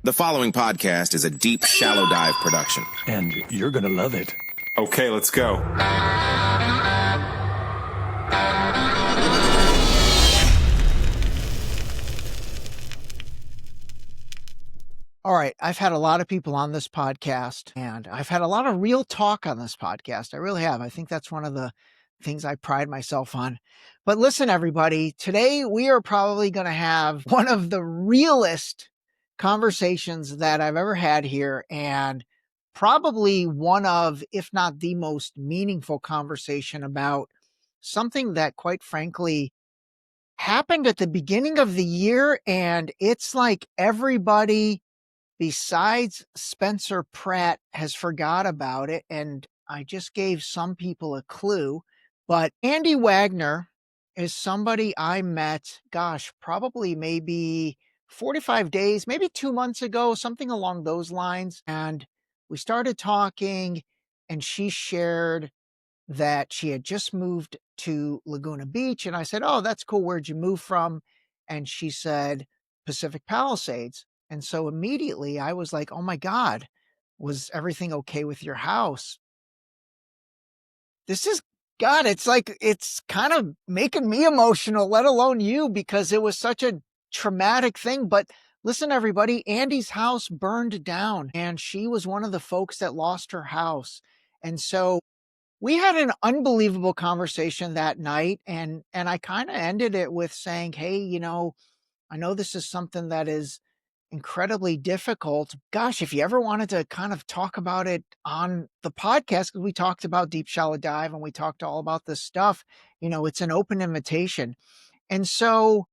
The following podcast is a deep, shallow dive production. And you're going to love it. Okay, let's go. All right, I've had a lot of people on this podcast, and I've had a lot of real talk on this podcast. I really have. I think that's one of the things I pride myself on. But listen, everybody, today we are probably going to have one of the realest conversations that I've ever had here, and probably one of, if not the most meaningful conversation about something that, quite frankly, happened at the beginning of the year. And it's like everybody besides Spencer Pratt has forgot about it. And I just gave some people a clue, but Andi Wagner is somebody I met, probably maybe 45 days, maybe 2 months ago, something along those lines. And we started talking, and she shared that she had just moved to Laguna Beach. And I said, "Oh, that's cool. Where'd you move from?" And she said, "Pacific Palisades." And so immediately I was like, "Oh my God, was everything okay with your house?" This is, God, it's kind of making me emotional, let alone you, because it was such a traumatic thing. But listen, everybody, Andi's house burned down, and she was one of the folks that lost her house. And so we had an unbelievable conversation that night, and I kind of ended it with saying, "Hey, I know this is something that is incredibly difficult. Gosh, if you ever wanted to kind of talk about it on the podcast, because we talked about Deep Shallow Dive and we talked all about this stuff, it's an open invitation." And so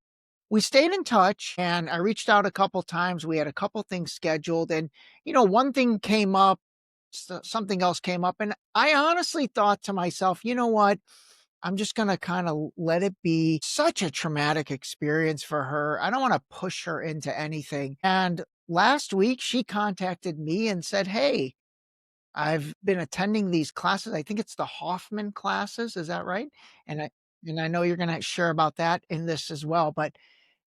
we stayed in touch, and I reached out a couple times. We had a couple things scheduled, and, one thing came up, something else came up. And I honestly thought to myself, you know what? I'm just going to kind of let it be such a traumatic experience for her. I don't want to push her into anything. And last week she contacted me and said, "Hey, I've been attending these classes. I think it's the Hoffman classes. Is that right?" And I know you're going to share about that in this as well. But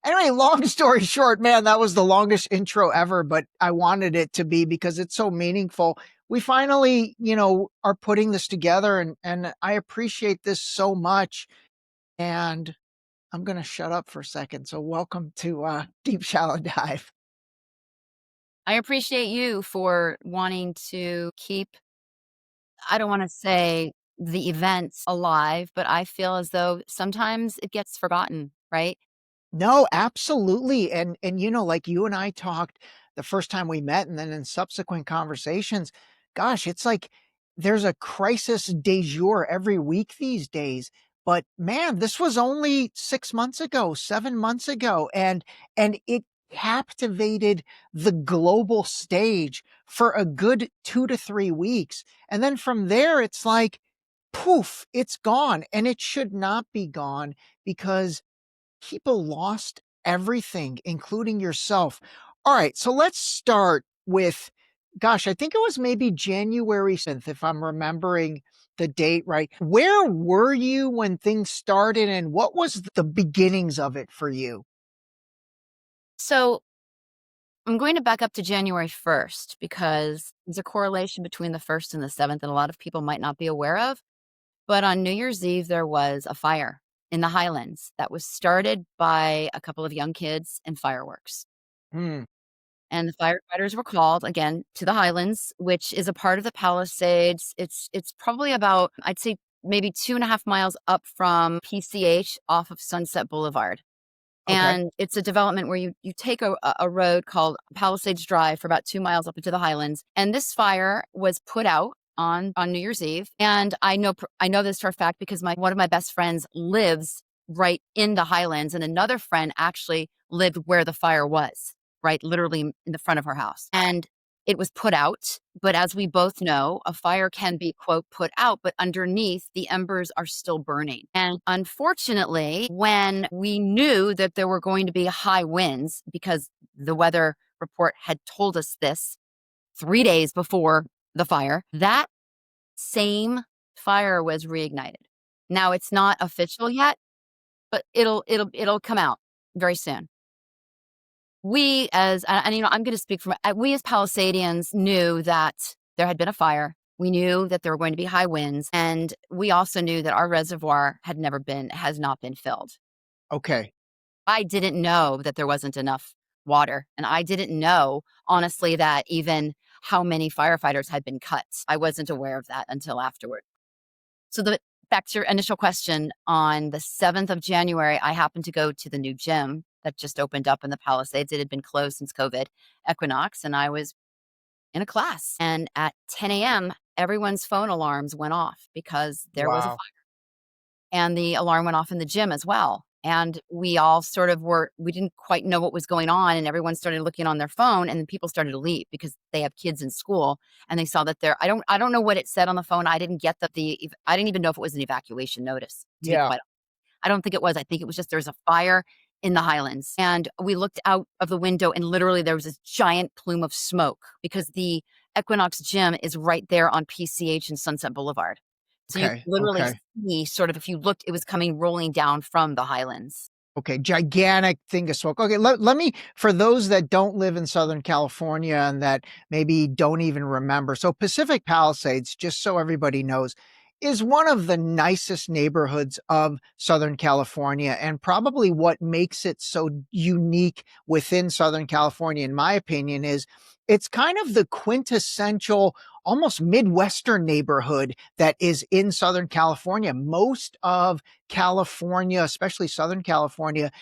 anyway, long story short, man, that was the longest intro ever, but I wanted it to be because it's so meaningful. We finally, are putting this together, and I appreciate this so much. And I'm going to shut up for a second. So welcome to Deep Shallow Dive. I appreciate you for wanting to keep, I don't want to say the events alive, but I feel as though sometimes it gets forgotten, right? No, absolutely. And like you and I talked the first time we met, and then in subsequent conversations, gosh, it's like there's a crisis du jour every week these days. But man, this was only 6 months ago, 7 months ago, and it captivated the global stage for a good 2 to 3 weeks. And then from there, it's like, poof, it's gone. And it should not be gone, because people lost everything, including yourself. All right, so let's start with, I think it was maybe January 7th, if I'm remembering the date right. Where were you when things started, and what was the beginnings of it for you? So I'm going to back up to January 1st because there's a correlation between the 1st and the 7th, and a lot of people might not be aware of. But on New Year's Eve, there was a fire in the Highlands that was started by a couple of young kids and fireworks. Hmm. And the firefighters were called again to the Highlands, which is a part of the Palisades. It's probably about, I'd say, maybe 2.5 miles up from PCH off of Sunset Boulevard. Okay. And it's a development where you take a road called Palisades Drive for about 2 miles up into the Highlands. And this fire was put out on New Year's Eve. And I know this for a fact because one of my best friends lives right in the Highlands, and another friend actually lived where the fire was, right, literally in the front of her house. And it was put out. But as we both know, a fire can be, quote, put out, but underneath the embers are still burning. And unfortunately, when we knew that there were going to be high winds, because the weather report had told us this 3 days before the fire, that same fire was reignited. Now it's not official yet, but it'll come out very soon. we I'm going to speak from, we as Palisadians knew that there had been a fire. We knew that there were going to be high winds. And we also knew that our reservoir has not been filled. Okay. I didn't know that there wasn't enough water. And I didn't know, honestly, that even how many firefighters had been cut. I wasn't aware of that until afterward. So back to your initial question, on the 7th of January, I happened to go to the new gym that just opened up in the Palisades. It had been closed since COVID equinox, and I was in a class. And at 10 a.m., everyone's phone alarms went off because there was a fire. And the alarm went off in the gym as well. And we all sort of we didn't quite know what was going on. And everyone started looking on their phone, and then people started to leave because they have kids in school, and they saw that I don't know what it said on the phone. I didn't get I didn't even know if it was an evacuation notice. To be quite, I don't think it was. I think it was just, there's a fire in the Highlands. And we looked out of the window, and literally there was this giant plume of smoke because the Equinox gym is right there on PCH and Sunset Boulevard. So you literally see sort of, if you looked, it was coming rolling down from the Highlands. Okay, gigantic thing of smoke. Okay, let me, for those that don't live in Southern California and that maybe don't even remember. So Pacific Palisades, just so everybody knows, is one of the nicest neighborhoods of Southern California, and probably what makes it so unique within Southern California, in my opinion, is it's kind of the quintessential, almost Midwestern neighborhood that is in Southern California. Most of California, especially Southern California,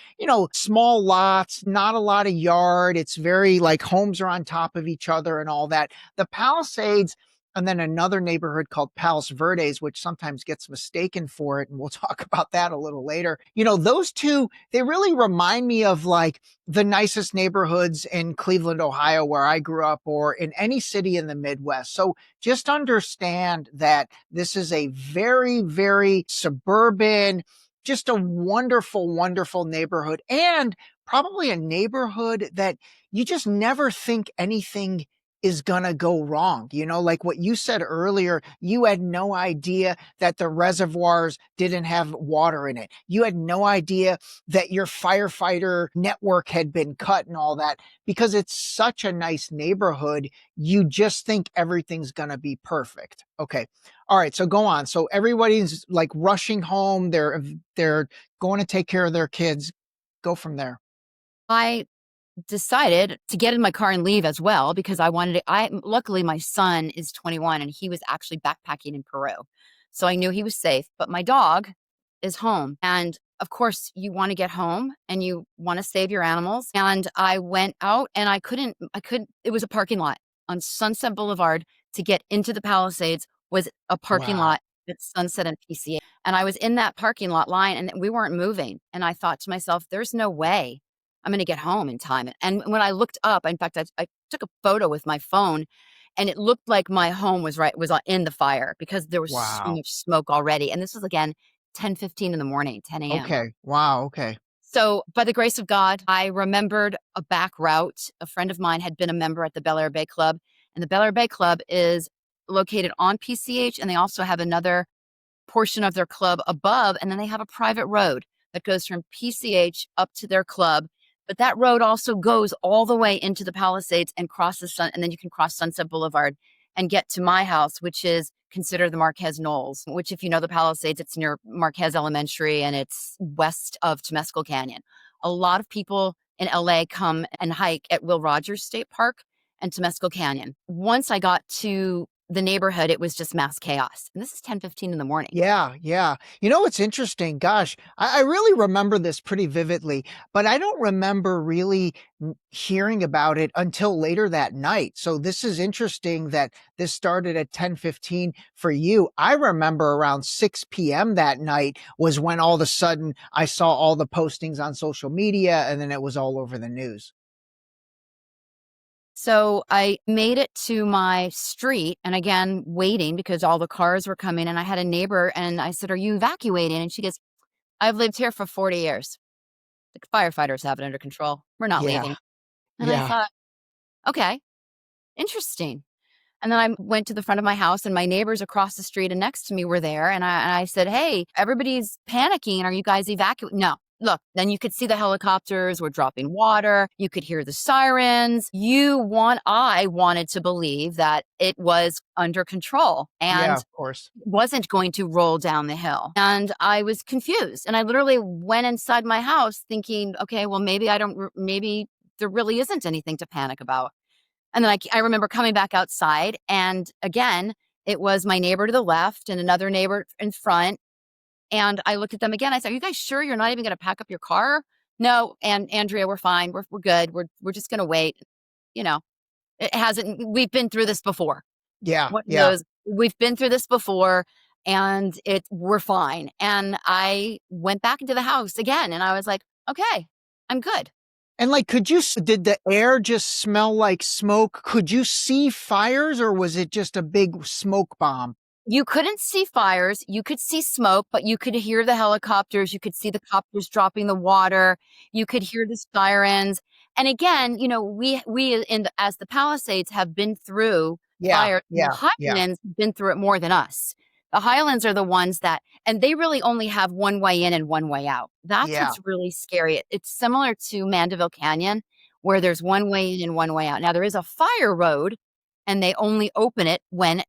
small lots, not a lot of yard. It's very like homes are on top of each other and all that. The Palisades, and then another neighborhood called Palos Verdes, which sometimes gets mistaken for it. And we'll talk about that a little later. Those two, they really remind me of like the nicest neighborhoods in Cleveland, Ohio, where I grew up, or in any city in the Midwest. So just understand that this is a very, very suburban, just a wonderful, wonderful neighborhood, and probably a neighborhood that you just never think anything is gonna go wrong. Like what you said earlier, you had no idea that the reservoirs didn't have water in it. You had no idea that your firefighter network had been cut and all that, because it's such a nice neighborhood. You just think everything's gonna be perfect. Okay. All right. So go on. So everybody's like rushing home. They're going to take care of their kids. Go from there. I decided to get in my car and leave as well, because luckily my son is 21 and he was actually backpacking in Peru. So I knew he was safe, but my dog is home. And of course you want to get home and you want to save your animals. And I went out and it was a parking lot on Sunset Boulevard. To get into the Palisades was a parking lot at Sunset and PCA. And I was in that parking lot line and we weren't moving. And I thought to myself, there's no way I'm going to get home in time. And when I looked up, in fact, I took a photo with my phone, and it looked like my home was in the fire because there was so much smoke already. And this was, again, 10:15 in the morning, 10 a.m. Okay. Wow. Okay. So by the grace of God, I remembered a back route. A friend of mine had been a member at the Bel Air Bay Club, and the Bel Air Bay Club is located on PCH, and they also have another portion of their club above, and then they have a private road that goes from PCH up to their club. But that road also goes all the way into the Palisades and and then you can cross Sunset Boulevard and get to my house, which is considered the Marquez Knolls, which, if you know the Palisades, it's near Marquez Elementary and it's west of Temescal Canyon. A lot of people in LA come and hike at Will Rogers State Park and Temescal Canyon. Once I got to the neighborhood, it was just mass chaos. And this is 10:15 in the morning. Yeah, yeah. What's interesting? Gosh, I really remember this pretty vividly, but I don't remember really hearing about it until later that night. So this is interesting that this started at 10:15 for you. I remember around 6 p.m. that night was when all of a sudden I saw all the postings on social media, and then it was all over the news. So I made it to my street, and again, waiting because all the cars were coming, and I had a neighbor and I said, "Are you evacuating?" And she goes, "I've lived here for 40 years. The firefighters have it under control. We're not leaving." And I thought, okay, interesting. And then I went to the front of my house, and my neighbors across the street and next to me were there. And I said, "Hey, everybody's panicking. Are you guys evacuating?" No, look, then you could see the helicopters were dropping water. You could hear the sirens. I wanted to believe that it was under control Yeah, and of course. wasn't going to roll down the hill. And I was confused. And I literally went inside my house thinking, okay, well, maybe there really isn't anything to panic about. And then I remember coming back outside, and again, it was my neighbor to the left and another neighbor in front. And I looked at them again. I said, "Are you guys sure you're not even going to pack up your car?" "No, and Andrea, we're fine. We're good. We're just going to wait." You know, it hasn't. We've been through this before. Yeah, What yeah. those? We've been through this before, and we're fine. And I went back into the house again, and I was like, "Okay, I'm good." And like, did the air just smell like smoke? Could you see fires, or was it just a big smoke bomb? You couldn't see fires. You could see smoke, but you could hear the helicopters. You could see the copters dropping the water. You could hear the sirens. And again, as the Palisades have been through Yeah, fire. The yeah, yeah, Highlands have been through it more than us. The Highlands are the ones and they really only have one way in and one way out. That's yeah, what's really scary. It's similar to Mandeville Canyon, where there's one way in and one way out. Now there is a fire road, and they only open it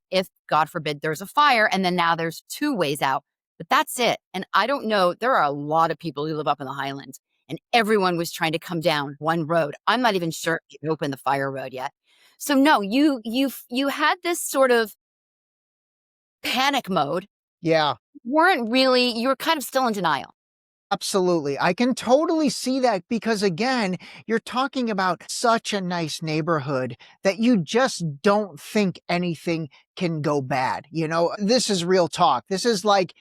if God forbid there's a fire, and then now there's two ways out. But that's it. And I don't know, there are a lot of people who live up in the Highlands, and everyone was trying to come down one road. I'm not even sure if you opened the fire road yet. So no, you had this sort of panic mode. yeah. You were kind of still in denial. Absolutely. I can totally see that because, again, you're talking about such a nice neighborhood that you just don't think anything can go bad. This is real talk. This is like,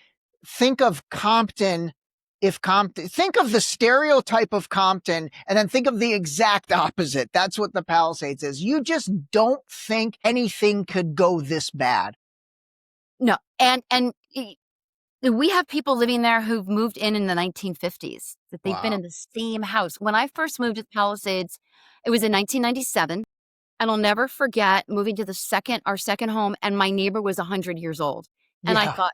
think of Compton. Think of the stereotype of Compton and then think of the exact opposite. That's what the Palisades is. You just don't think anything could go this bad. No. And we have people living there who've moved in the 1950s, that they've been Wow. in the same house. When I first moved to the Palisades, it was in 1997. And I'll never forget moving to our second home, and my neighbor was 100 years old. And I Yeah. thought,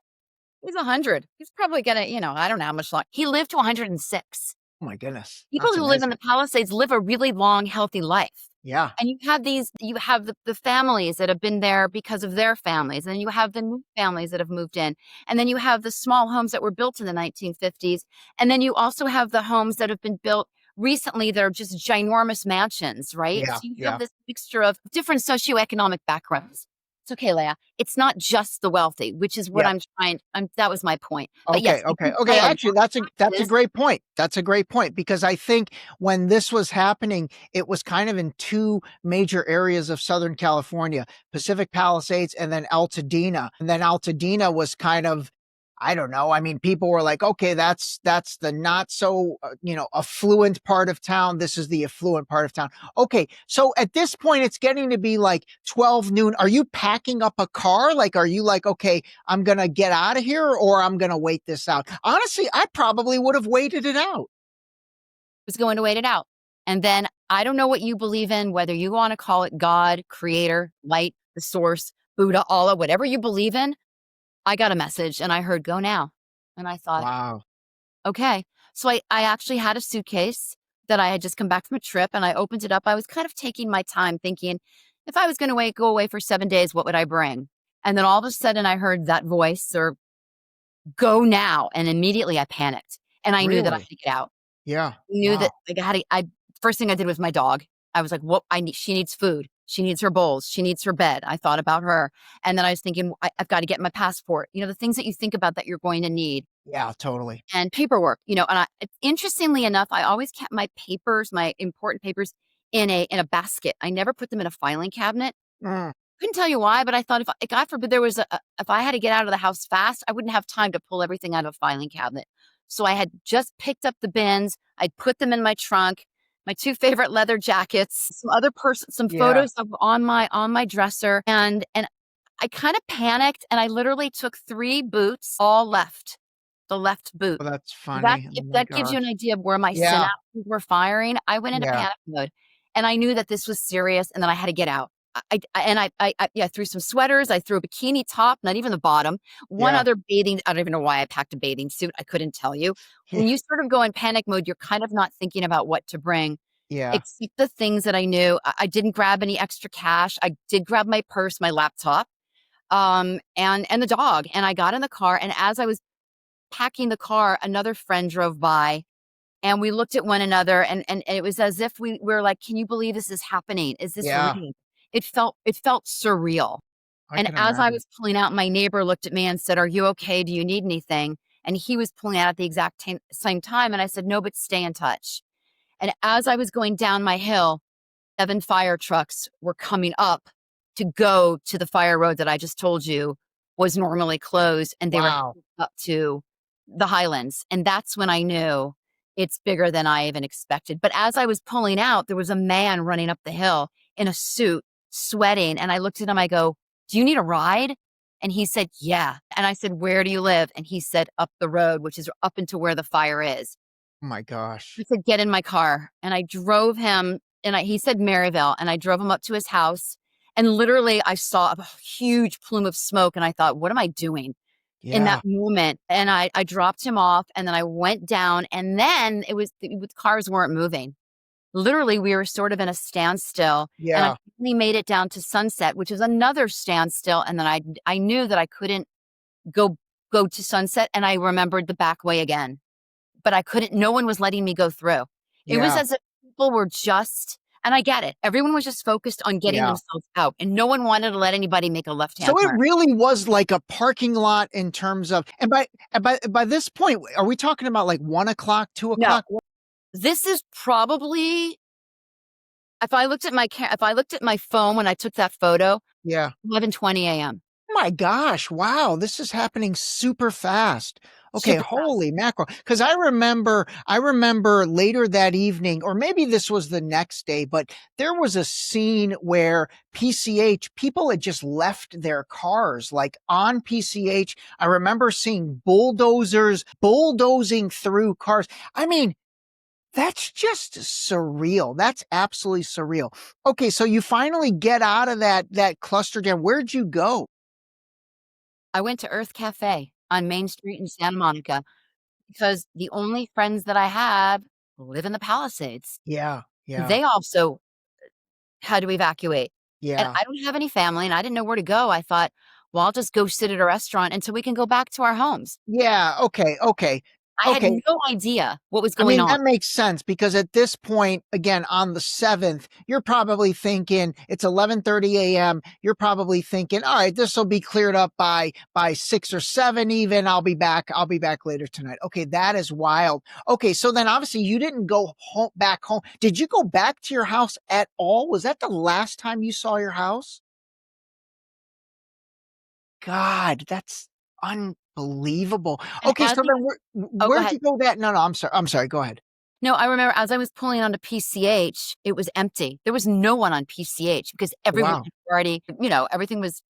he's 100. He's probably going to, I don't know how much longer. He lived to 106. Oh my goodness. People That's who live in amazing. the Palisades live a really long, healthy life. Yeah. And you have the families that have been there because of their families. And you have the new families that have moved in. And then you have the small homes that were built in the 1950s. And then you also have the homes that have been built recently that are just ginormous mansions, right? Yeah. So you Yeah. have this mixture of different socioeconomic backgrounds. It's okay, Leah. It's not just the wealthy, which is what Yeah. that was my point. But yes, Okay. play a Actually, that's a is- great point. That's a great point because I think when this was happening, it was kind of in two major areas of Southern California, Pacific Palisades and then Altadena. And then Altadena was kind of, I don't know. I mean, people were like, okay, that's the not so, affluent part of town. This is the affluent part of town. Okay. So at this point, it's getting to be like 12 noon. Are you packing up a car? Like, are you like, okay, I'm going to get out of here or I'm going to wait this out? Honestly, I probably would have waited it out. was going to wait it out. And then I don't know what you believe in, whether you want to call it God, creator, light, the source, Buddha, Allah, whatever you believe in. I got a message and I heard go now. And I thought, Wow. okay. So I actually had a suitcase that I had just come back from a trip, and I opened it up. I was kind of taking my time thinking, if I was going to go away for 7 days, what would I bring? And then all of a sudden I heard that voice, or go now. And immediately I panicked, and I knew that I had Really? to get out. Yeah. I knew that Wow. first thing I did was my dog. I was like, she needs food. She needs her bowls. She needs her bed. I thought about her. And then I was thinking, I've got to get my passport. The things that you think about that you're going to need. Yeah, totally. And paperwork, interestingly enough, I always kept my papers, my important papers in a basket. I never put them in a filing cabinet. Mm, Couldn't tell you why, but I thought, if God forbid there was if I had to get out of the house fast, I wouldn't have time to pull everything out of a filing cabinet. So I had just picked up the bins. I'd put them in my trunk, my two favorite leather jackets, some yeah. photos on my dresser. And I kind of panicked, and I literally took 3 boots, all left, the left boot. Well, that's funny. Oh If my that gives you an gosh. idea of where my Yeah. synapses were firing, I went into Yeah. panic mode, and I knew that this was serious, and then I had to get out. I threw some sweaters. I threw a bikini top, not even the bottom. One Yeah. other bathing. I don't even know why I packed a bathing suit. I couldn't tell you. When you sort of go in panic mode, you're kind of not thinking about what to bring, Yeah. except the things that I knew. I didn't grab any extra cash. I did grab my purse, my laptop, and the dog. And I got in the car. And as I was packing the car, another friend drove by. And we looked at one another, and it was as if we were like, "Can you believe this is happening? Is this Yeah. real?" It felt surreal. I And can as I imagine. was pulling out, my neighbor looked at me and said, "Are you okay? Do you need anything?" And he was pulling out at the exact same time. And I said, "No, but stay in touch." And as I was going down my hill, 7 fire trucks were coming up to go to the fire road that I just told you was normally closed, and they were Wow. heading up to the highlands. And that's when I knew it's bigger than I even expected. But as I was pulling out, there was a man running up the hill in a suit, sweating. And I looked at him, I go, "Do you need a ride?" And he said, "Yeah." And I said, "Where do you live?" And he said, "Up the road," which is up into where the fire is. Oh my He gosh. said, "Get in my car." And I drove him, and he said Maryville, and I drove him up to his house. And literally, I saw a huge plume of smoke, and I thought, what am I doing in that Yeah. moment? And I dropped him off, and then I went down, and then the cars weren't moving. Literally, we were sort of in a standstill, and I Yeah. finally made it down to Sunset, which is another standstill. And then I knew that I couldn't go go to Sunset, and I remembered the back way again, but I couldn't. No one was letting me go through. It was Yeah. as if people were just, and I get it. Everyone was just focused on getting Yeah. themselves out, and no one wanted to let anybody make a So left-hand it turn. really was like a parking lot in terms of, and by this point, are we talking about like 1 o'clock, two No, o'clock? this is probably, if I looked at my phone when I took that photo, Yeah. 11:20 a.m. My gosh, wow, this is happening super fast. Okay, Super fast. holy mackerel. Because I remember later that evening, or maybe this was the next day, but there was a scene where PCH, people had just left their cars, like on PCH. I remember seeing bulldozers bulldozing through cars. I mean, that's just surreal. That's absolutely surreal. Okay, so you finally get out of that cluster jam. Where'd you go? I went to Earth Cafe on Main Street in Santa Monica because the only friends that I have live in the Palisades. Yeah, yeah, They also had to evacuate. And yeah. I don't have any family, and I didn't know where to go. I thought, well, I'll just go sit at a restaurant until we can go back to our homes. Yeah, okay, okay, I had okay. no idea what was I going mean, on. that makes sense because at this point, again, on the 7th, you're probably thinking it's 11:30 AM. You're probably thinking, "All right, this will be cleared up by 6 or 7 even. I'll be back later tonight." Okay, that is wild. Okay, so then obviously you didn't go home back home. Did you go back to your house at all? Was that the last time you saw your house? God, that's unbelievable. And Okay, as so I then was Oh, go where'd ahead. you go that no, no, I'm sorry, go ahead. No, I remember as I was pulling onto PCH, it was empty. There was no one on PCH because everyone Wow. had already, everything was,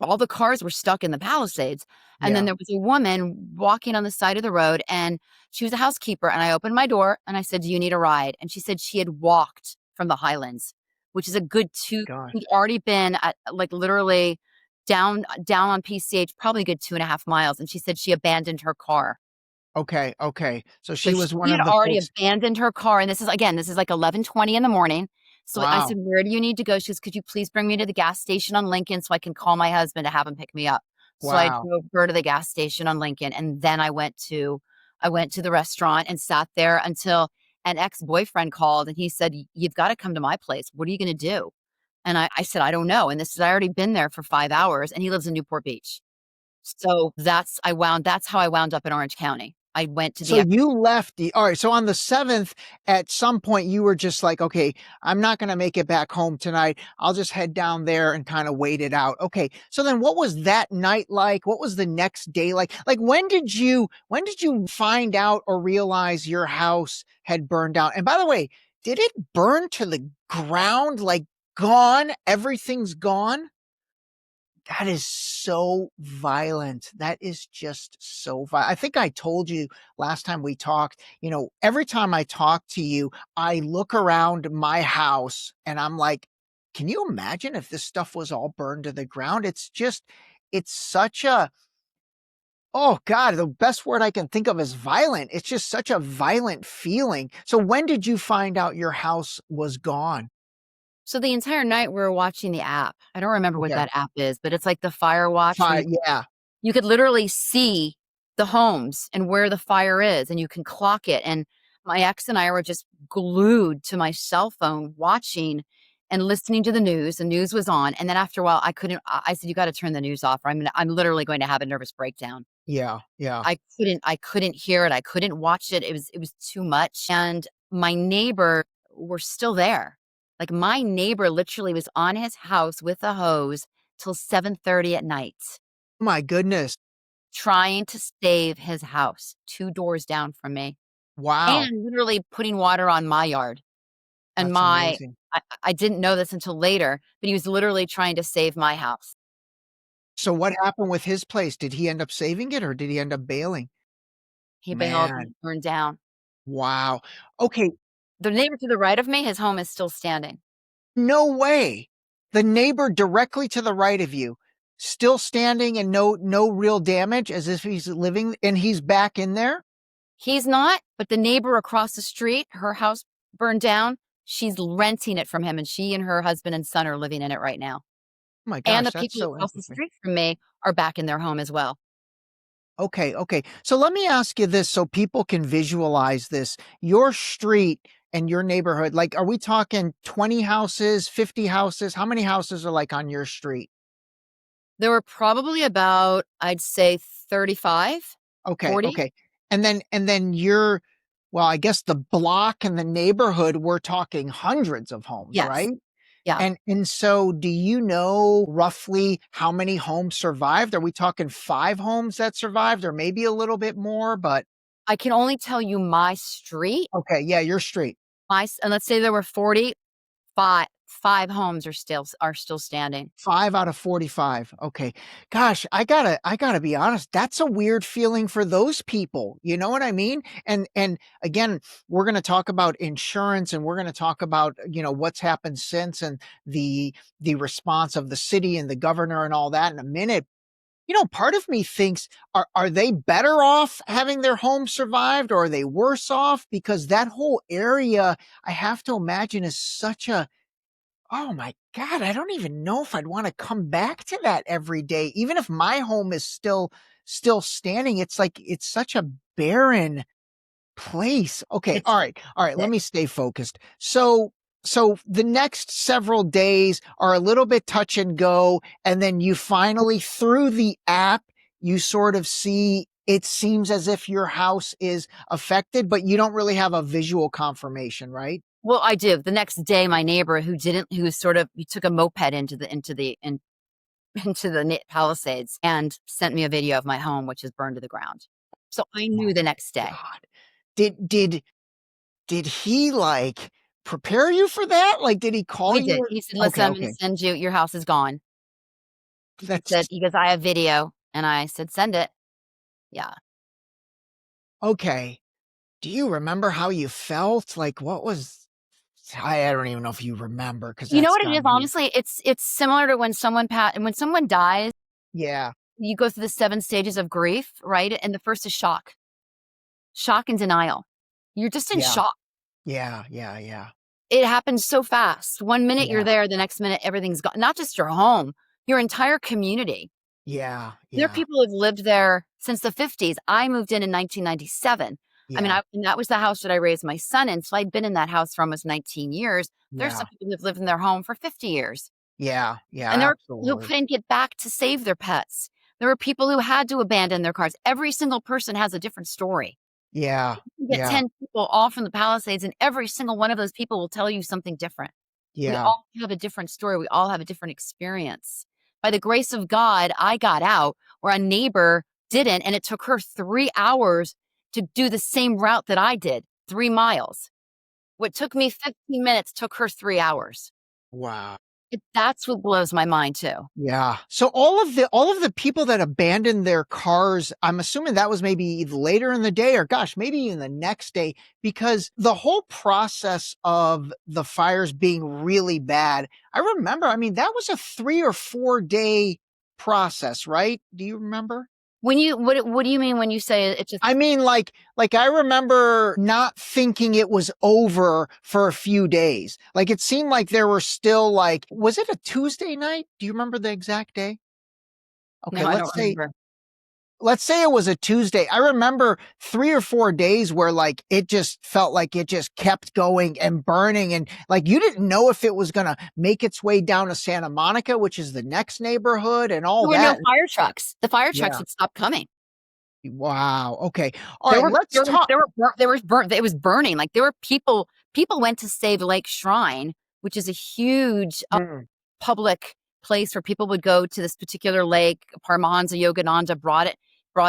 all the cars were stuck in the Palisades. And then Yeah. there was a woman walking on the side of the road, and she was a housekeeper. And I opened my door and I said, "Do you need a ride?" And she said she had walked from the Highlands, which is a good Gosh. she'd already been at, like, literally down on PCH, probably a good 2.5 miles. And she said she abandoned her car. Okay, okay. So So she was one she had of the already folks. abandoned her car, and this is like 11:20 in the morning. So I Wow. said, "Where do you need to go?" She goes, "Could you please bring me to the gas station on Lincoln so I can call my husband to have him pick me up?" So I Wow. drove her to the gas station on Lincoln, and then I went to the restaurant and sat there until an ex-boyfriend called, and he said, "You've got to come to my place. What are you gonna do?" And I said, "I don't know." And this is I already been there for 5 hours, and he lives in Newport Beach. So that's how I wound up in Orange County. I went to So the ex you left the all right, so on the 7th, at some point, you were just like, "Okay, I'm not gonna make it back home tonight. I'll just head down there and kinda wait it out." Okay, so then what was that night like? What was the next day like? Like, when did you find out or realize your house had burned down? And by the way, did it burn to the ground, like, gone? Everything's gone? That is so violent. That is just so I think I told you last time we talked, every time I talk to you, I look around my house and I'm like, can you imagine if this stuff was all burned to the ground? It's such a, oh God, the best word I can think of is violent. It's just such a violent feeling. So when did you find out your house was gone? So the entire night we were watching the app. I don't remember what Okay. that app is, but it's like the fire watch where Yeah. you could literally see the homes and where the fire is, and you can clock it. And my ex and I were just glued to my cell phone watching and listening to the news. The news was on. And then after a while, I couldn't, I said, you got to turn the news off or I'm literally going to have a nervous breakdown. Yeah. Yeah. I couldn't hear it. I couldn't watch it. It was too much. And my neighbor were still there. Like my neighbor literally was on his house with a hose till 7:30 at night, My goodness. trying to save his house 2 doors down from me, Wow. and literally putting water on my yard. And That's amazing. I didn't know this until later, but he was literally trying to save my house. So what happened with his place? Did he end up saving it or did he end up bailing? He bailed and Man, it burned down. wow. Okay, The neighbor to the right of me, his home is still standing. no way. The neighbor directly to the right of you, still standing and no real damage as if he's living and he's back in there? He's not, but the neighbor across the street, her house burned down. She's renting it from him, and she and her husband and son are living in it right now. Oh my And gosh, the that's people so across the interesting. street from me are back in their home as well. Okay, okay. So let me ask you this so people can visualize this. Your street and your neighborhood, like, are we talking 20 houses, 50 houses? How many houses are like on your street? There were probably about, I'd say 35, Okay, 40. okay. And then you're, well, I guess the block and the neighborhood, we're talking hundreds of homes, Yes. right? Yeah. And so do you know roughly how many homes survived? Are we talking 5 homes that survived or maybe a little bit more, but I can only tell you my street. okay, yeah, your street. And let's say there were 40, five homes are still standing. 5 out of 45. Okay. Gosh, I gotta be honest. That's a weird feeling for those people. You know what I mean? And again, we're gonna talk about insurance and we're gonna talk about, what's happened since and the response of the city and the governor and all that in a minute. Part of me thinks, are they better off having their home survived or are they worse off? Because that whole area, I have to imagine, is such a, oh my God, I don't even know if I'd want to come back to that every day. Even if my home is still standing, it's like it's such a barren place. Okay, It's all right. All right, let sick. me stay focused. So the next several days are a little bit touch and go and then you finally through the app you sort of see it seems as if your house is affected, but you don't really have a visual confirmation, right? Well, I do. The next day, my neighbor he took a moped into the Palisades and sent me a video of my home, which is burned to the ground. So I knew Oh the my next day. God. Did he like prepare you for that? Like, did he call He you? did. He said, Okay, "Listen, I'm going to okay. send you. Your house is gone." That's He goes, "I have video," and I said, "Send it." Yeah. okay. Do you remember how you felt? Like, what was, I don't even know if you remember because You know that's what it gotta is? be, Honestly, it's similar to when someone dies. yeah, You go through the 7 stages of grief, right? And the first is shock and denial. You're just in yeah, shock. yeah, yeah, yeah, It happens so fast. One minute you're yeah, there, the next minute everything's gone. Not just your home, your entire community. yeah, There are yeah, people who've lived there since the 50s. I moved in 1997. I mean, yeah, and that was the house that I raised my son in. So I'd been in that house for almost 19 years. There's yeah, some people who've lived in their home for 50 years. yeah, And yeah, there were people who absolutely. couldn't get back to save their pets. There were people who had to abandon their cars. Every single person has a different story. Yeah, You get yeah, 10 people all from the Palisades, and every single one of those people will tell you something different. We yeah, all have a different story. We all have a different experience. By the grace of God, I got out where a neighbor didn't, and it took her 3 hours to do the same route that I did, 3 miles. What took me 15 minutes took her 3 hours. wow. That's what blows my mind too. Yeah. So all of the people that abandoned their cars, I'm assuming that was maybe later in the day or gosh, maybe even the next day, because the whole process of the fires being really bad, I remember, I mean, that was a 3 or 4 day process, right? Do you remember? When you what do you mean when you say it just I mean, like I remember not thinking it was over for a few days. Like it seemed like there were still like, was it a Tuesday night? Do you remember the exact day? Okay, no, I don't remember. let's say it was a Tuesday. I remember 3 or 4 days where like it just felt like it just kept going and burning. And like you didn't know if it was going to make its way down to Santa Monica, which is the next neighborhood and all There were no that. fire trucks. The fire trucks Yeah. had stopped coming. Wow. Okay. All right. Let's talk. There was burnt. It was burning. Like there were people went to save Lake Shrine, which is a huge Mm, public place where people would go to this particular lake. Paramahansa Yogananda brought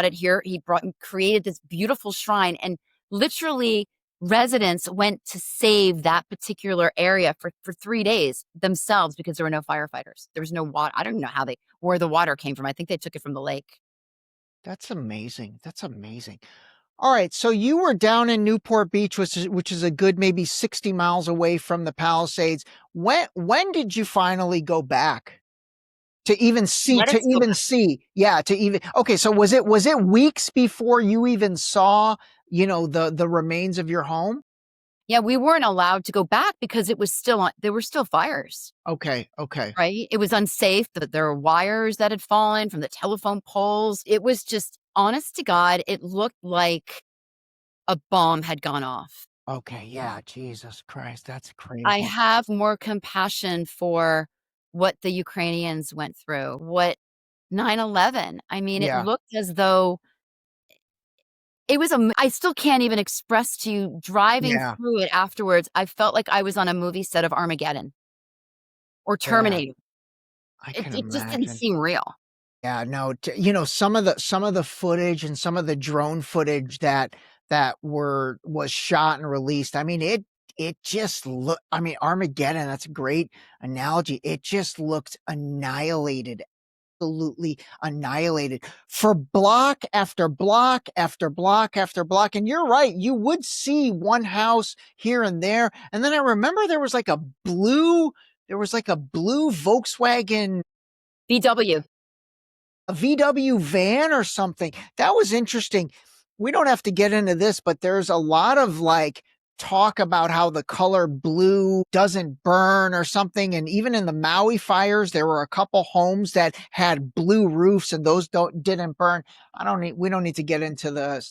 it here. He created this beautiful shrine, and literally residents went to save that particular area for 3 days themselves because there were no firefighters. There was no water. I don't know where the water came from. I think they took it from the lake. that's amazing. That's amazing. All right. So you were down in Newport Beach, which is a good maybe 60 miles away from the Palisades. When did you finally go back? Let us go back. Yeah, to even, okay. So was it weeks before you even saw, the remains of your home? Yeah, we weren't allowed to go back because it was still on. There were still fires. Okay. Okay. Right? It was unsafe. That there were wires that had fallen from the telephone poles. It was just, honest to God, it looked like a bomb had gone off. Okay. Yeah. Jesus Christ. That's I crazy. have more compassion for what the Ukrainians went through, what 9/11. I mean, it Yeah. looked as though it was I still can't even express to you driving Yeah. through it afterwards. I felt like I was on a movie set of Armageddon or Yeah. Terminator. I It can it just didn't imagine. seem real. Yeah, no, some of the footage and some of the drone footage that was shot and released. I mean, it just look. I mean, Armageddon. That's a great analogy. It just looked annihilated, absolutely annihilated for block after block after block after block. And you're right. You would see one house here and there, and then I remember there was like a blue Volkswagen, VW. a VW van or something. That was interesting. We don't have to get into this, but there's a lot of like talk about how the color blue doesn't burn or something. And even in the Maui fires, there were a couple homes that had blue roofs and those didn't burn. We don't need to get into the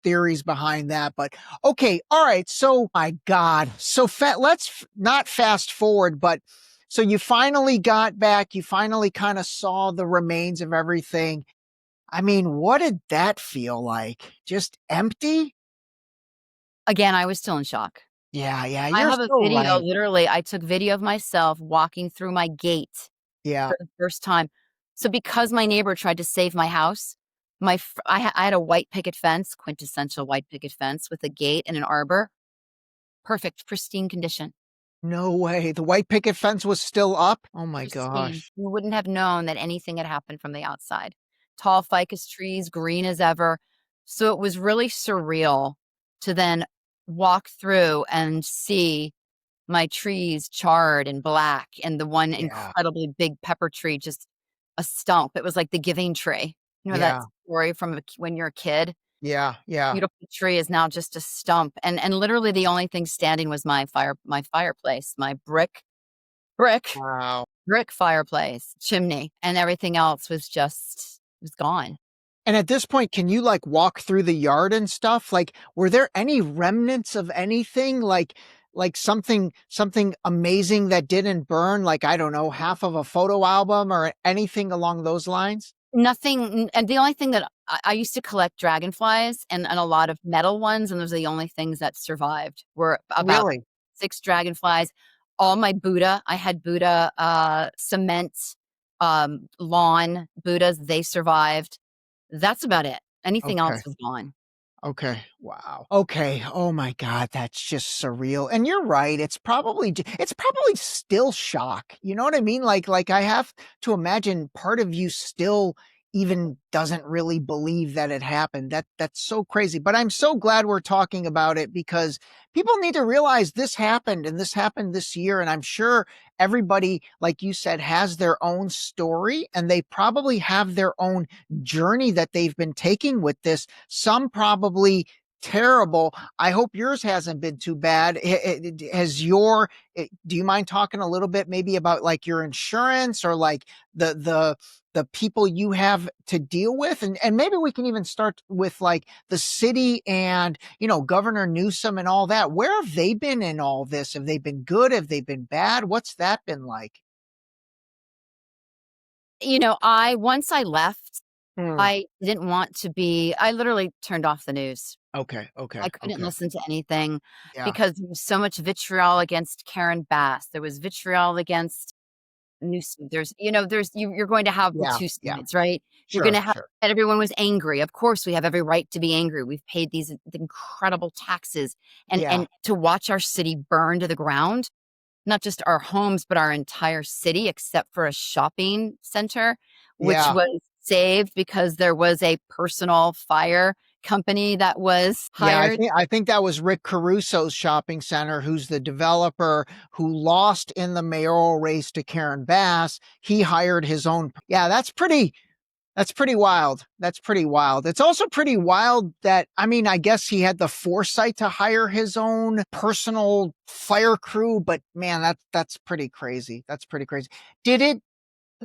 theories behind that, but okay. All right. So my God. So let's not fast forward, but so you finally got back, you finally kind of saw the remains of everything. I mean, what did that feel like? Just empty? Again, I was still in shock. Yeah, yeah, I you're have a so video, right. literally, I took video of myself walking through my gate Yeah, for the first time. So because my neighbor tried to save my house, I had a white picket fence, quintessential white picket fence with a gate and an arbor, perfect, pristine condition, no way. The white picket fence was still up? Oh my pristine. gosh. You wouldn't have known that anything had happened from the outside. Tall ficus trees, green as ever. So it was really surreal to then walk through and see my trees charred and black, and the one Yeah, incredibly big pepper tree, just a stump. It was like the giving tree. You know that yeah, story from when you're a kid? yeah, yeah. Beautiful tree is now just a stump, and literally the only thing standing was my fireplace, my brick Wow. brick fireplace, chimney, and everything else was gone. And at this point, can you like walk through the yard and stuff? Like, were there any remnants of anything? Like something amazing that didn't burn? Like, I don't know, half of a photo album or anything along those lines? Nothing, and the only thing that I used to collect dragonflies and a lot of metal ones, and those are the only things that survived were about Really? 6 dragonflies. All my Buddha, I had Buddha, cement, lawn Buddhas, they survived. That's about it. Anything else Okay. was gone. Okay. Wow. Okay. Oh my God. That's just surreal. And you're right. It's probably still shock. You know what I mean? Like I have to imagine part of you still even doesn't really believe that it happened. That's so crazy. But I'm so glad we're talking about it because people need to realize this happened and this happened this year. And I'm sure everybody, like you said, has their own story and they probably have their own journey that they've been taking with this. Some probably terrible. I hope yours hasn't been too bad. Do you mind talking a little bit maybe about like your insurance or like the people you have to deal with? And maybe we can even start with like the city and, Governor Newsom and all that. Where have they been in all this? Have they been good? Have they been bad? What's that been like? Once I left, Hmm. I didn't want to I literally turned off the news. Okay. I Okay. couldn't Okay. listen to anything Yeah. because there was so much vitriol against Karen Bass. There was vitriol against Newsom. You're going to have the Yeah. two Yeah. sides, right? You're going Sure. to have Sure. that everyone was angry. Of course, we have every right to be angry. We've paid these incredible taxes, and Yeah. and to watch our city burn to the ground, not just our homes, but our entire city, except for a shopping center, which Yeah. was saved because there was a personal fire company that was Yeah, hired. I think that was Rick Caruso's shopping center, who's the developer who lost in the mayoral race to Karen Bass. He hired his own. Yeah, that's pretty wild. That's pretty wild. It's also pretty wild that, I mean, I guess he had the foresight to hire his own personal fire crew, but man, that's pretty crazy. That's pretty crazy. Did it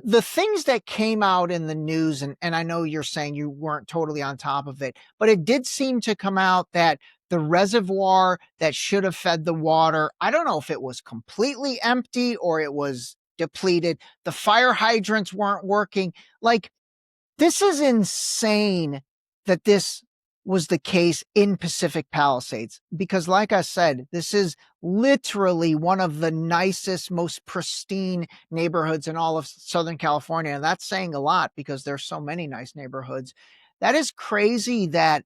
the things that came out in the news, and I know you're saying you weren't totally on top of it, but it did seem to come out that the reservoir that should have fed the water, I don't know if it was completely empty or it was depleted. The fire hydrants weren't working. Like, this is insane that this was the case in Pacific Palisades because, like I said, this is literally one of the nicest, most pristine neighborhoods in all of Southern California. And that's saying a lot because there's so many nice neighborhoods. That is crazy that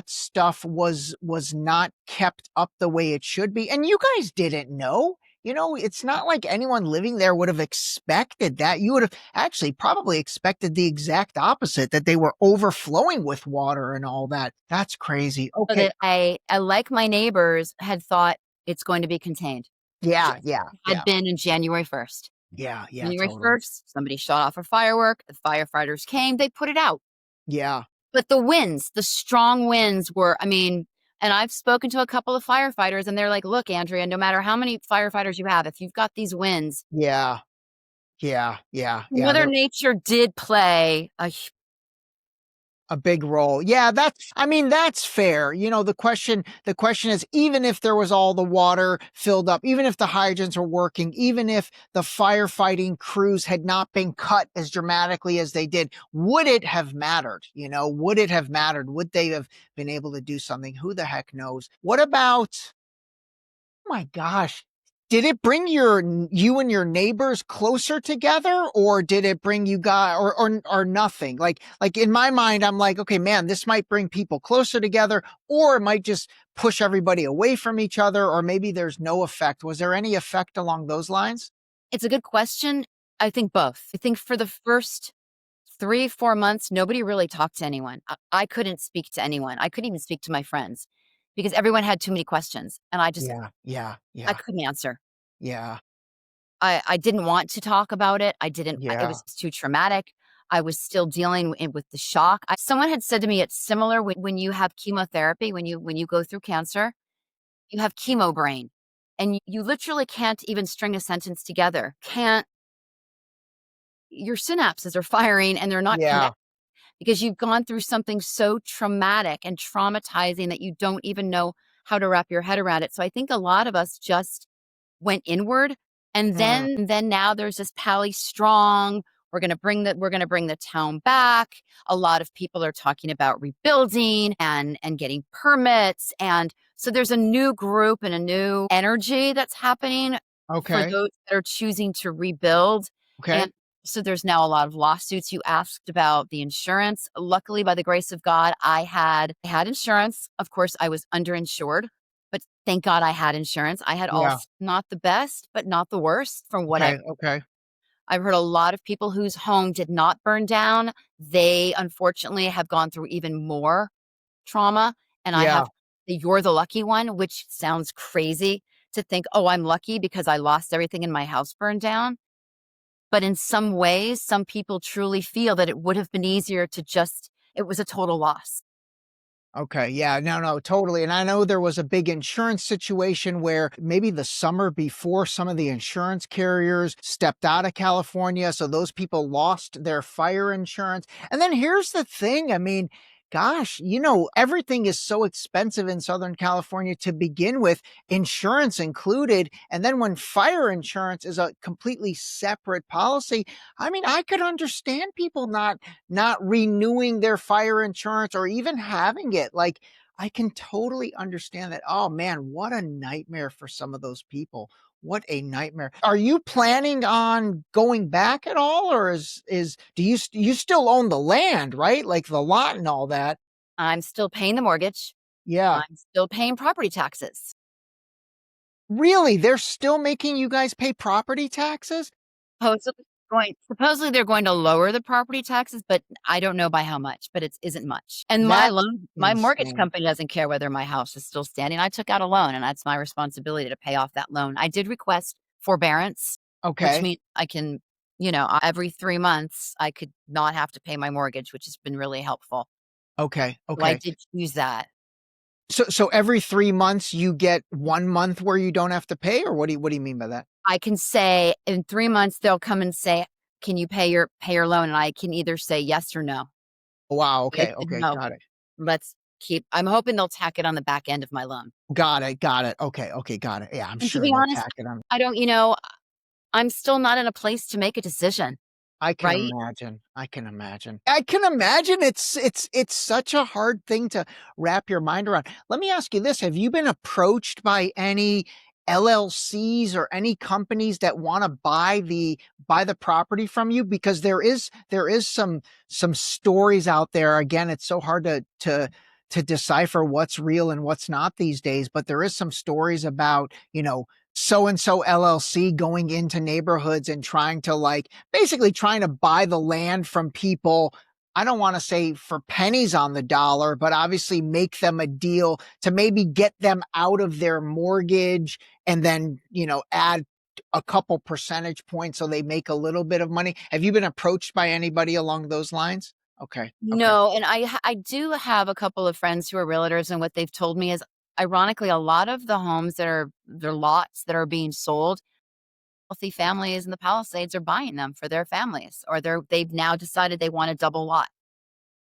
stuff was not kept up the way it should be. And you guys didn't know. It's not like anyone living there would have expected that. You would have actually probably expected the exact opposite, that they were overflowing with water and all that. That's crazy. So Okay. that I, like my neighbors, had thought it's going to be contained. Yeah, Just yeah, had yeah, been in January 1st. yeah, yeah, January totally. 1st, somebody shot off a firework. The firefighters came, they put it out. Yeah, But the strong winds were, and I've spoken to a couple of firefighters and they're like, look, Andrea, no matter how many firefighters you have, if you've got these winds, yeah, yeah, yeah, yeah. Mother Nature did play A big role. Yeah, that's fair. The question is, even if there was all the water filled up, even if the hydrants were working, even if the firefighting crews had not been cut as dramatically as they did, would it have mattered? Would it have mattered? Would they have been able to do something? Who the heck knows? What about, oh my gosh. Did it bring you and your neighbors closer together, or did it bring you guys or nothing? Like in my mind, I'm like, okay, man, this might bring people closer together, or it might just push everybody away from each other, or maybe there's no effect. Was there any effect along those lines? it's a good question. I think both. I think for the first 3, 4 months, nobody really talked to anyone. I couldn't speak to anyone. I couldn't even speak to my friends because everyone had too many questions and Yeah, yeah, I yeah, couldn't answer. yeah, I didn't want to talk about it. It yeah, was too traumatic. I was still dealing with the shock. Someone had said to me, it's similar when you have chemotherapy, when you go through cancer, you have chemo brain and you literally can't even string a sentence together. Your synapses are firing and they're not yeah, connected because you've gone through something so traumatic and traumatizing that you don't even know how to wrap your head around it. So I think a lot of us just went inward and mm, then now there's this Pally Strong. We're going to bring the town back. A lot of people are talking about rebuilding and getting permits. And so there's a new group and a new energy that's happening for okay, those that are choosing to rebuild. And okay, So there's now a lot of lawsuits. You asked about the insurance. Luckily, by the grace of God, I had insurance. Of course, I was underinsured, but thank God I had insurance. I had Yeah. also not the best, but not the worst from what Okay. Okay. I've heard a lot of people whose home did not burn down. They unfortunately have gone through even more trauma. And I Yeah. have you're the lucky one, which sounds crazy to think, oh, I'm lucky because I lost everything in my house burned down. But in some ways, some people truly feel that it would have been easier to it was a total loss. Okay. Yeah. No, no, totally. And I know there was a big insurance situation where maybe the summer before some of the insurance carriers stepped out of California. So those people lost their fire insurance. And then here's the thing. I mean, gosh, everything is so expensive in Southern California to begin with, insurance included. And then when fire insurance is a completely separate policy, I mean, I could understand people not renewing their fire insurance or even having it. Like, I can totally understand that. Oh man, what a nightmare for some of those people. What a nightmare. Are you planning on going back at all, or do you still own the land, right? Like the lot and all that? I'm still paying the mortgage. Yeah. I'm still paying property taxes. Really? They're still making you guys pay property taxes? Supposedly they're going to lower the property taxes, but I don't know by how much, but it isn't much. And That's my mortgage insane. company doesn't care whether my house is still standing. I took out a loan and that's my responsibility to pay off that loan. I did request forbearance, which Okay. means I can, every 3 months I could not have to pay my mortgage, which has been really helpful. Okay. So I Okay. did choose that. So every 3 months you get 1 month where you don't have to pay, or what do you mean by that? I can say in 3 months, they'll come and say, can you pay your loan? And I can either say yes or no. Wow, They okay, said okay, no. got it. I'm hoping they'll tack it on the back end of my loan. Got it. Okay, okay, got it. Yeah, I'm And to sure be they'll honest, tack it on. I don't, I'm still not in a place to make a decision, I can right? imagine. I can imagine. I can imagine it's such a hard thing to wrap your mind around. Let me ask you this, have you been approached by any LLCs or any companies that wanna buy the property from you? Because there is some stories out there. Again, it's so hard to decipher what's real and what's not these days, but there is some stories about, so and so LLC going into neighborhoods and trying to basically trying to buy the land from people. I don't want to say for pennies on the dollar, but obviously make them a deal to maybe get them out of their mortgage and then, add a couple percentage points so they make a little bit of money. Have you been approached by anybody along those lines? Okay. Okay. No, and I do have a couple of friends who are realtors, and what they've told me is, ironically, a lot of the homes their lots that are being sold, wealthy families in the Palisades are buying them for their families, or they've now decided they want a double lot.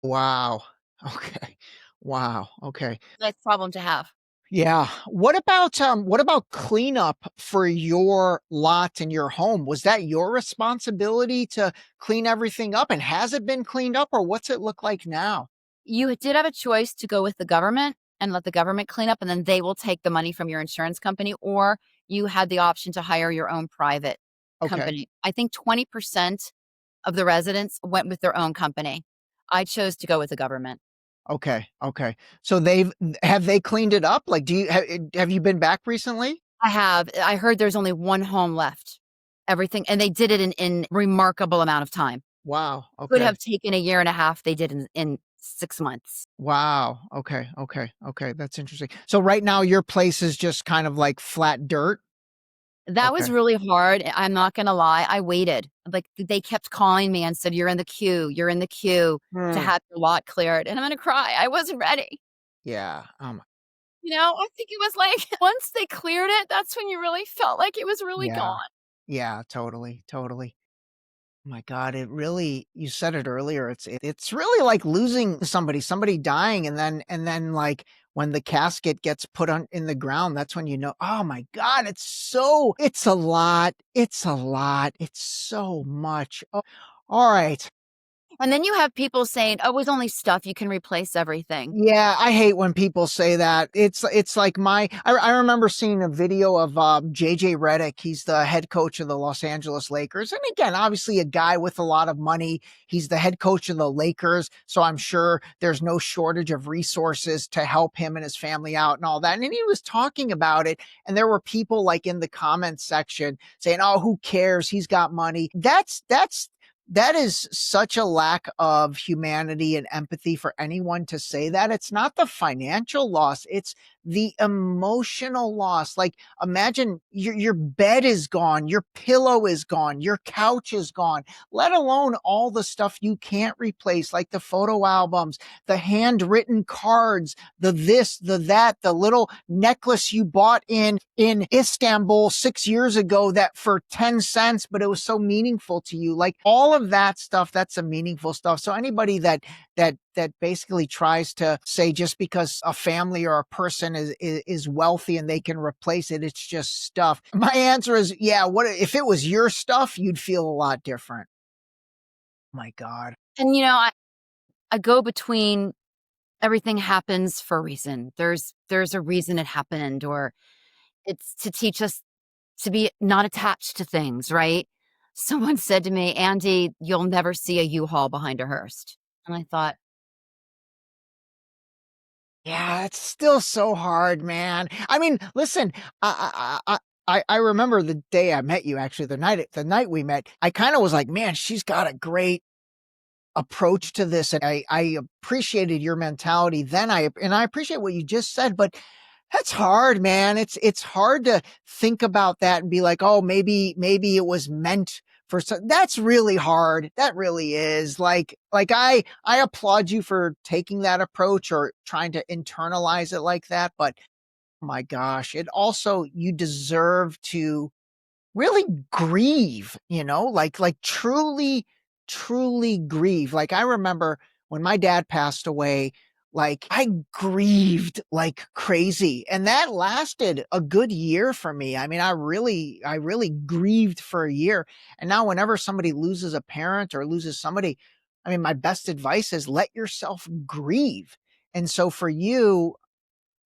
Wow. Okay. Wow. Okay. Nice problem to have. Yeah. What about cleanup for your lot and your home? Was that your responsibility to clean everything up? And has it been cleaned up, or what's it look like now? You did have a choice to go with the government and let the government clean up, and then they will take the money from your insurance company, or you had the option to hire your own private Okay. company. I think 20% of the residents went with their own company. I chose to go with the government. Okay. Okay. So have they cleaned it up? Like, have you been back recently? I have. I heard there's only one home left. Everything, and they did it in remarkable amount of time. Wow. Could Okay. have taken a year and a half. They did in 6 months. Wow. Okay. Okay. Okay. That's interesting. So right now your place is just kind of like flat dirt. That was Okay. really hard. I'm not gonna lie. I waited. Like, they kept calling me and said, "You're in the queue. You're in the queue to Hmm. have your lot cleared." And I'm gonna cry. I wasn't ready. Yeah. I think it was like once they cleared it, that's when you really felt like it was really Yeah. gone. Yeah. Totally. Totally. My God, you said it earlier, it's really like losing somebody dying, and then like when the casket gets put on in the ground, that's when oh my God, it's a lot. It's a lot. It's so much. Oh, all right. And then you have people saying, oh, it was only stuff. You can replace everything. Yeah, I hate when people say that. It's like I remember seeing a video of JJ Redick. He's the head coach of the Los Angeles Lakers. And again, obviously a guy with a lot of money. He's the head coach of the Lakers. So I'm sure there's no shortage of resources to help him and his family out and all that. And he was talking about it. And there were people like in the comments section saying, oh, who cares? He's got money. That is such a lack of humanity and empathy for anyone to say that. It's not the financial loss, it's the emotional loss. Like, imagine your bed is gone, your pillow is gone, your couch is gone, let alone all the stuff you can't replace, like the photo albums, the handwritten cards, the this, the that, the little necklace you bought in Istanbul 6 years ago that for 10 cents, but it was so meaningful to you. Like all of that stuff, that's the meaningful stuff. So anybody that basically tries to say just because a family or a person is wealthy and they can replace it, it's just stuff. My answer is, yeah, what if it was your stuff, you'd feel a lot different. My God. And, I go between everything happens for a reason. There's a reason it happened, or it's to teach us to be not attached to things, right? Someone said to me, Andi, you'll never see a U-Haul behind a hearse. And I thought, yeah, it's still so hard, man. I mean, listen, I remember the day I met you, actually, the night we met. I kind of was like, man, she's got a great approach to this. And I appreciated your mentality then. I appreciate what you just said, but that's hard, man. It's hard to think about that and be like, oh, maybe it was meant for some. That's really hard. That really is. Like I applaud you for taking that approach or trying to internalize it like that. But my gosh, it also, you deserve to really grieve, like truly grieve. Like I remember when my dad passed away, like I grieved like crazy. And that lasted a good year for me. I mean, I really grieved for a year. And now whenever somebody loses a parent or loses somebody, I mean, my best advice is let yourself grieve. And so for you,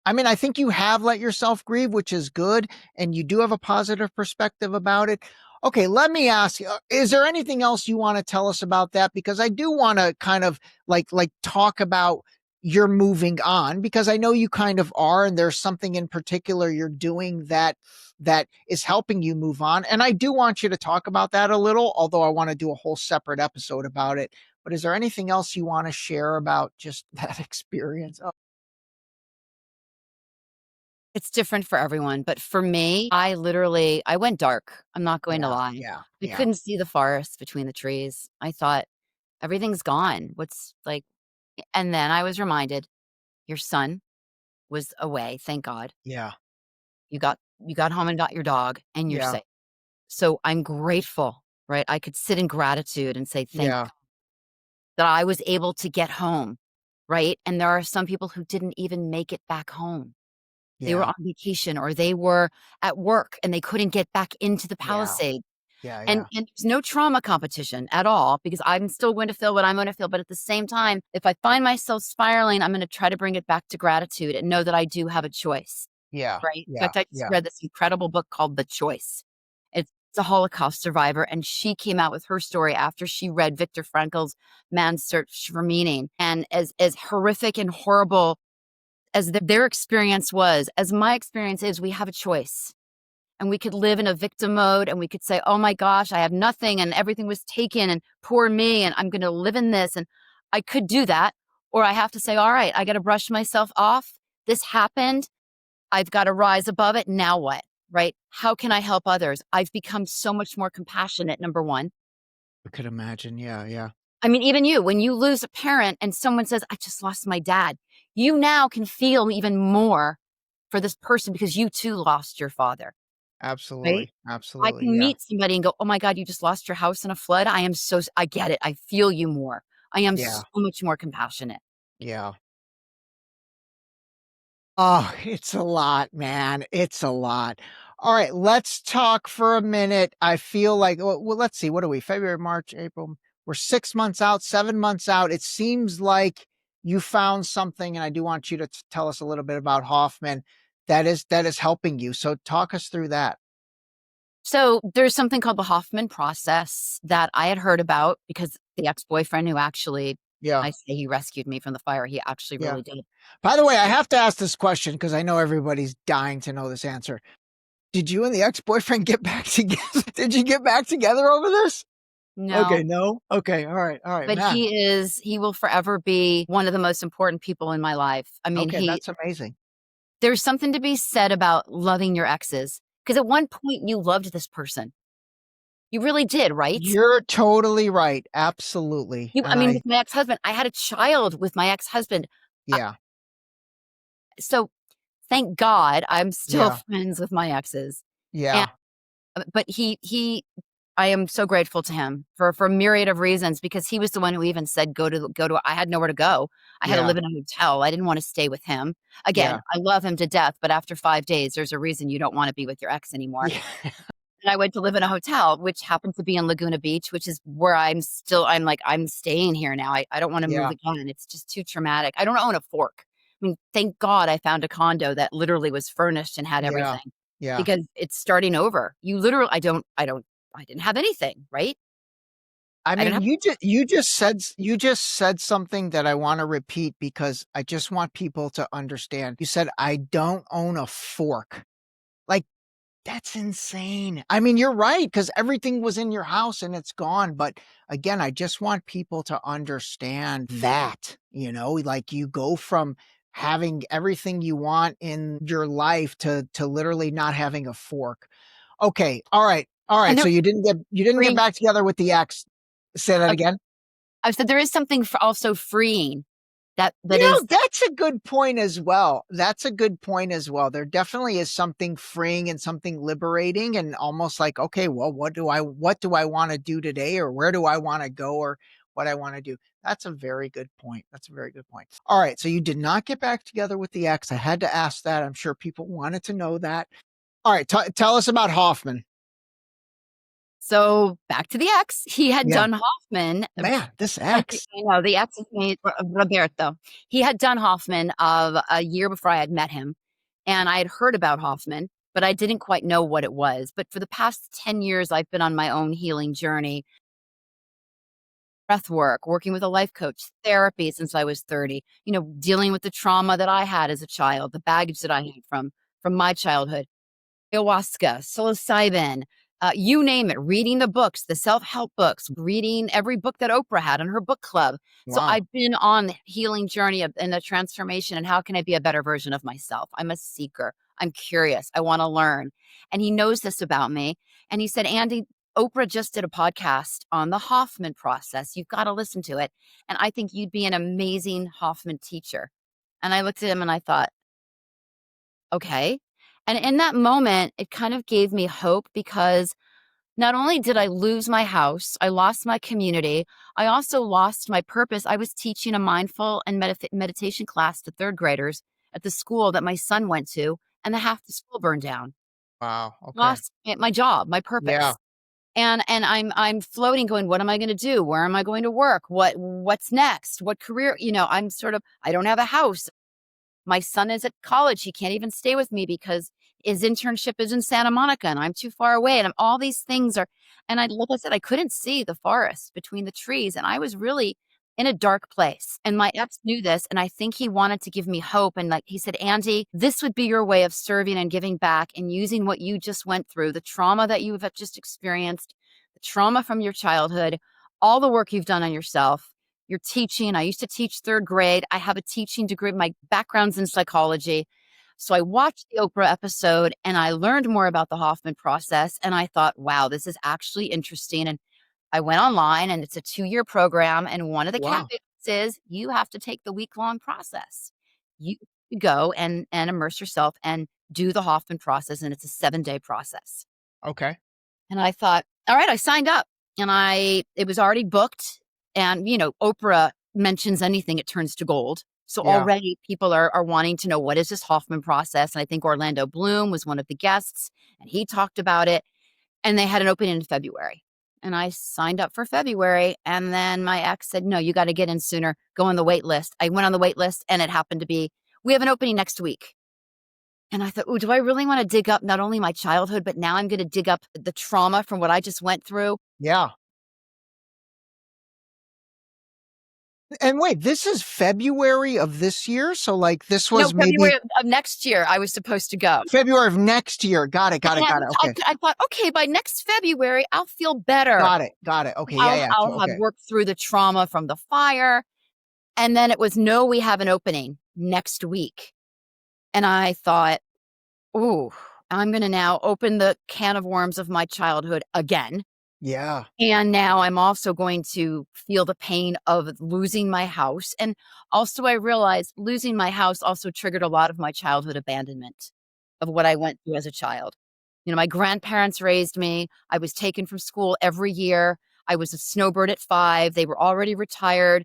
I mean, I think you have let yourself grieve, which is good. And you do have a positive perspective about it. Okay, let me ask you, is there anything else you want to tell us about that? Because I do want to kind of like talk about your moving on, because I know you kind of are, and there's something in particular you're doing that is helping you move on. And I do want you to talk about that a little, although I want to do a whole separate episode about it. But is there anything else you want to share about just that experience? Oh, it's different for everyone. But for me, I went dark. I'm not going to lie. yeah, I yeah, couldn't see the forest between the trees. I thought everything's gone. And then I was reminded your son was away. Thank God. yeah, You got home and got your dog and you're yeah, safe. So I'm grateful, right? I could sit in gratitude and say, thank yeah, God that I was able to get home, right? And there are some people who didn't even make it back home. They were yeah, on vacation or they were at work and they couldn't get back into the yeah, Palisade. yeah, And yeah, there's no trauma competition at all because I'm still going to feel what I'm going to feel. But at the same time, if I find myself spiraling, I'm going to try to bring it back to gratitude and know that I do have a choice, yeah, right? In yeah, fact, I just yeah, read this incredible book called The Choice. It's a Holocaust survivor, and she came out with her story after she read Viktor Frankl's Man's Search for Meaning. And as horrific and horrible as their experience was, as my experience is, we have a choice. And we could live in a victim mode and we could say, oh my gosh, I have nothing and everything was taken and poor me and I'm going to live in this. And I could do that. Or I have to say, all right, I got to brush myself off. This happened. I've got to rise above it. Now what? Right? How can I help others? I've become so much more compassionate, number one. I could imagine. Yeah, yeah, I mean, even you, when you lose a parent and someone says, I just lost my dad, you now can feel even more for this person because you too lost your father. Right? absolutely, I absolutely. can Yeah, meet somebody and go, "Oh my god, you just lost your house in a flood." I get it. I feel you more. I am yeah, so much more compassionate. yeah. Oh, it's a lot, man. It's a lot. All right, let's talk for a minute. I feel like, well, let's see. What are we? February, March, April. We're 6 months out, 7 months out. It seems like you found something, and I do want you to tell us a little bit about Hoffman that is helping you. So talk us through that. So there's something called the Hoffman Process that I had heard about because the ex-boyfriend who actually, Yeah. I say he rescued me from the fire, he actually Yeah. really did. By the way, I have to ask this question because I know everybody's dying to know this answer. Did you and the ex-boyfriend get back together? Did you get back together over this? No. Okay, no? Okay, all right, But man. he will forever be one of the most important people in my life. I mean, Okay, that's amazing. there's something to be said about loving your exes. Because at one point you loved this person. You really did, right? You're totally right. Absolutely. I mean, with my ex-husband, I had a child with my ex-husband. Yeah. So thank God I'm still Yeah. friends with my exes. Yeah. But I am so grateful to him for a myriad of reasons, because he was the one who even said, go to, I had nowhere to go. I had to live in a hotel. I didn't want to stay with him. Again, I love him to death, but after 5 days, there's a reason you don't want to be with your ex anymore. Yeah. And I went to live in a hotel, which happens to be in Laguna Beach, which is where I'm staying here now. I don't want to move again. It's just too traumatic. I don't own a fork. I mean, thank God I found a condo that literally was furnished and had everything. Yeah. Because it's starting over. You literally, I didn't have anything, right? I mean, you just said something that I want to repeat because I just want people to understand. You said, I don't own a fork. Like, that's insane. I mean, you're right, because everything was in your house and it's gone. But again, I just want people to understand that, like you go from having everything you want in your life to literally not having a fork. Okay. All right. So you didn't get back together with the ex. Say that again. I said there is something also freeing that is. That's a good point as well. There definitely is something freeing and something liberating, and almost like, okay, well, what do I want to do today, or where do I want to go, or what I want to do? That's a very good point. All right. So you did not get back together with the ex. I had to ask that. I'm sure people wanted to know that. All right. Tell us about Hoffman. So back to the ex. He had done Hoffman. Man, this ex. I know, the ex is named Roberto. He had done Hoffman a year before I had met him. And I had heard about Hoffman, but I didn't quite know what it was. But for the past 10 years, I've been on my own healing journey. Breath work, working with a life coach, therapy since I was 30, dealing with the trauma that I had as a child, the baggage that I had from my childhood, ayahuasca, psilocybin, you name it, reading the books, the self-help books, reading every book that Oprah had on her book club. Wow. So I've been on the healing journey and the transformation, and how can I be a better version of myself? I'm a seeker. I'm curious. I want to learn. And he knows this about me. And he said, Andi, Oprah just did a podcast on the Hoffman Process. You've got to listen to it. And I think you'd be an amazing Hoffman teacher. And I looked at him and I thought, okay. And in that moment, it kind of gave me hope, because not only did I lose my house, I lost my community, I also lost my purpose. I was teaching a mindful and meditation class to third graders at the school that my son went to, and half the school burned down. Wow. Okay. Lost my job, my purpose. Yeah. And I'm floating going, what am I going to do? Where am I going to work? What's next? What career? I don't have a house. My son is at college. He can't even stay with me because his internship is in Santa Monica and I'm too far away. And all these things like I said, I couldn't see the forest between the trees. And I was really in a dark place. And my ex knew this. And I think he wanted to give me hope. And he said, Andi, this would be your way of serving and giving back and using what you just went through, the trauma that you have just experienced, the trauma from your childhood, all the work you've done on yourself. You're teaching. I used to teach third grade. I have a teaching degree. My background's in psychology. So I watched the Oprah episode and I learned more about the Hoffman process. And I thought, wow, this is actually interesting. And I went online, and it's a 2-year program. And one of the caveats is you have to take the week-long process. You go and immerse yourself and do the Hoffman process. And it's a 7-day process. Okay. And I thought, all right, I signed up, and it was already booked. And, Oprah mentions anything, it turns to gold. So already people are wanting to know, what is this Hoffman process? And I think Orlando Bloom was one of the guests, and he talked about it. And they had an opening in February. and I signed up for February. And then my ex said, no, you got to get in sooner. Go on the wait list. I went on the wait list, and it happened to be, we have an opening next week. And I thought, oh, do I really want to dig up not only my childhood, but now I'm going to dig up the trauma from what I just went through? Yeah. And wait, this is February of this year? So like this No, was maybe February of next year, I was supposed to go. February of next year. Got it. And Okay. I thought, okay, by next February, I'll feel better. Got it. Okay. Yeah. I'll have worked through the trauma from the fire. And then it was, no, we have an opening next week. And I thought, oh, I'm going to now open the can of worms of my childhood again. Yeah. And now I'm also going to feel the pain of losing my house. And also I realized losing my house also triggered a lot of my childhood abandonment of what I went through as a child. You know, my grandparents raised me. I was taken from school every year. I was a snowbird at 5. They were already retired.